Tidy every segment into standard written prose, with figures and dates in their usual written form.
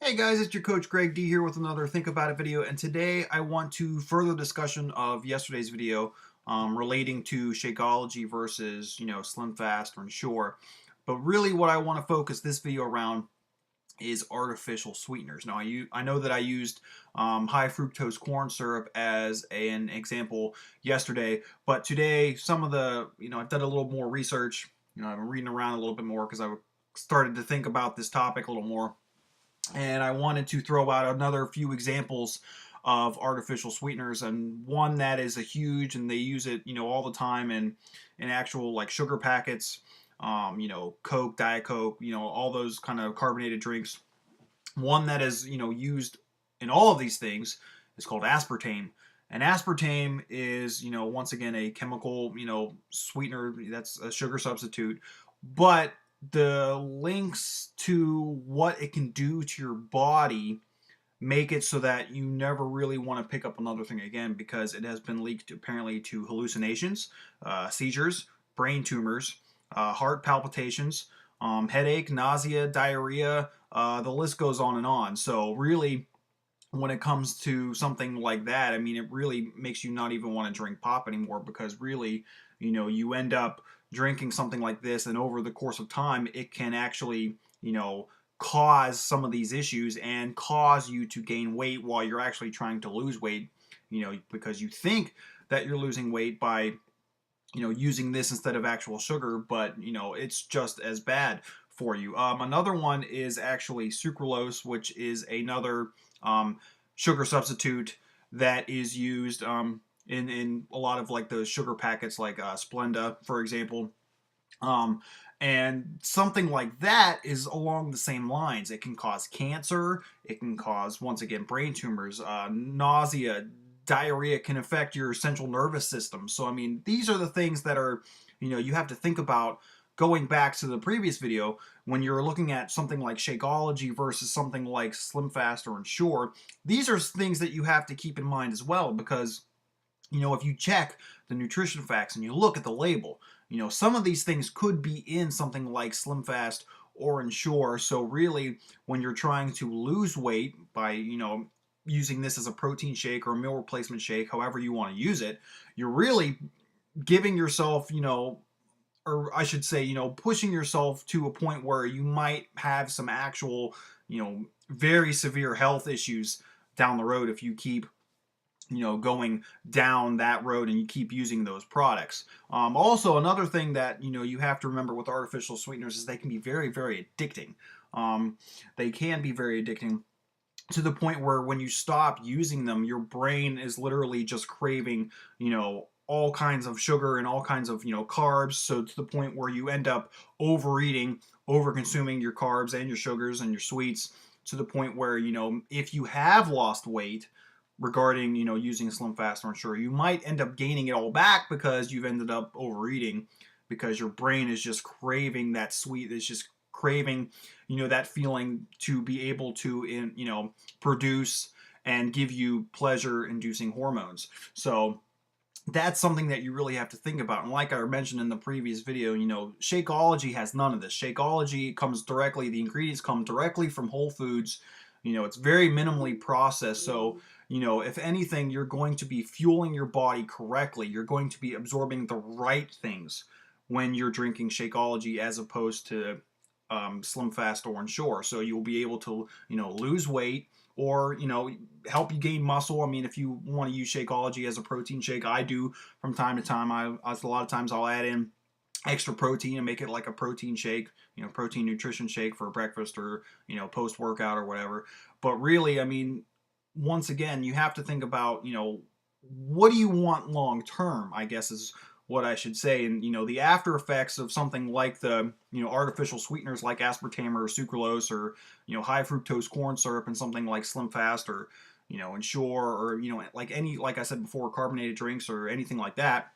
Hey guys, it's your coach Greg D here with another Think About It video, and today I want to further discussion of yesterday's video relating to Shakeology versus, Slim Fast or Ensure. But really what I want to focus this video around is artificial sweeteners. Now I know that I used high fructose corn syrup as an example yesterday, but today some of the, I've done a little more research, I've been reading around a little bit more because I started to think about this topic a little more, and I wanted to throw out another few examples of artificial sweeteners, and one that is a huge, and they use it, all the time in actual like sugar packets, Coke, Diet Coke, all those kind of carbonated drinks. One that is, used in all of these things is called aspartame. And aspartame is, once again, a chemical, sweetener that's a sugar substitute. But the links to what it can do to your body make it so that you never really want to pick up another thing again, because it has been linked apparently to hallucinations, seizures, brain tumors, heart palpitations, headache, nausea, diarrhea. The list goes on and on. So really, when it comes to something like that, I mean, it really makes you not even want to drink pop anymore, because really, you end up drinking something like this, and over the course of time, it can actually, cause some of these issues and cause you to gain weight while you're actually trying to lose weight, because you think that you're losing weight by, using this instead of actual sugar, but, it's just as bad for you. Another one is actually sucralose, which is another sugar substitute that is used in a lot of like those sugar packets, like Splenda, for example. And something like that is along the same lines. It can cause cancer. It can cause, once again, brain tumors, nausea, diarrhea, can affect your central nervous system. So, I mean, these are the things that are, you have to think about. Going back to the previous video, when you're looking at something like Shakeology versus something like Slim Fast or Ensure, these are things that you have to keep in mind as well, because if you check the nutrition facts and you look at the label, some of these things could be in something like Slim Fast or Ensure. So really, when you're trying to lose weight by, using this as a protein shake or a meal replacement shake, however you want to use it, you're really giving yourself, or I should say, pushing yourself to a point where you might have some actual, very severe health issues down the road if you keep, going down that road and you keep using those products. Also, another thing that, you have to remember with artificial sweeteners is they can be very, very addicting. They can be very addicting to the point where when you stop using them, your brain is literally just craving, all kinds of sugar and all kinds of, carbs. So to the point where you end up overeating, over consuming your carbs and your sugars and your sweets, to the point where, if you have lost weight regarding, using Slim Fast or Ensure, you might end up gaining it all back because you've ended up overeating, because your brain is just craving that sweet. It's just craving, that feeling to be able to, produce and give you pleasure-inducing hormones. So that's something that you really have to think about. And like I mentioned in the previous video, Shakeology has none of this. Shakeology comes directly, the ingredients come directly from Whole Foods. It's very minimally processed. So, if anything, you're going to be fueling your body correctly. You're going to be absorbing the right things when you're drinking Shakeology, as opposed to Slim Fast or Ensure. So you'll be able to, lose weight, or, help you gain muscle. I mean, if you want to use Shakeology as a protein shake, I do from time to time. A lot of times I'll add in extra protein and make it like a protein shake, protein nutrition shake for breakfast, or, post workout or whatever. But really, I mean, once again, you have to think about, what do you want long term, I guess is what I should say. And, the after effects of something like the, artificial sweeteners like aspartame or sucralose, or, high fructose corn syrup, and something like Slim Fast or, Ensure, or, like I said before, carbonated drinks or anything like that,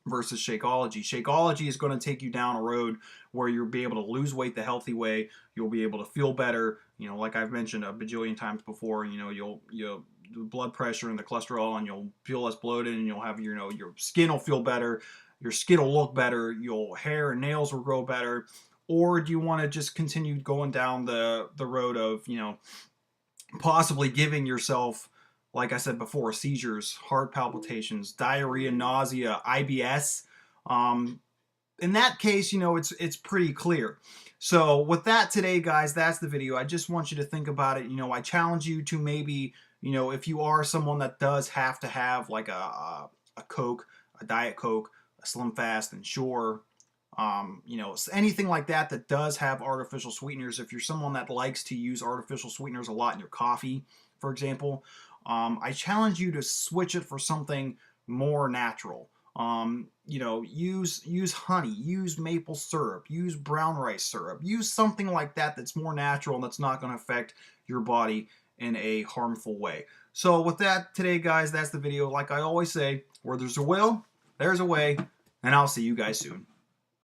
versus Shakeology. Shakeology is going to take you down a road where you'll be able to lose weight the healthy way. You'll be able to feel better. Like I've mentioned a bajillion times before, you'll the blood pressure and the cholesterol, and you'll feel less bloated, and you'll have, your skin will feel better. Your skin will look better. Your hair and nails will grow better. Or do you want to just continue going down the road of, possibly giving yourself, like I said before, seizures, heart palpitations, diarrhea, nausea, IBS. Um, in that case, it's pretty clear. So with that today, guys, that's the video. I just want you to think about it. I challenge you to maybe, if you are someone that does have to have like a Coke, a Diet Coke, a Slim Fast, Ensure, anything like that that does have artificial sweeteners. If you're someone that likes to use artificial sweeteners a lot in your coffee, for example, I challenge you to switch it for something more natural. Use honey, use maple syrup, use brown rice syrup, use something like that that's more natural and that's not going to affect your body in a harmful way. So with that today, guys, that's the video. Like I always say, where there's a will, there's a way, and I'll see you guys soon.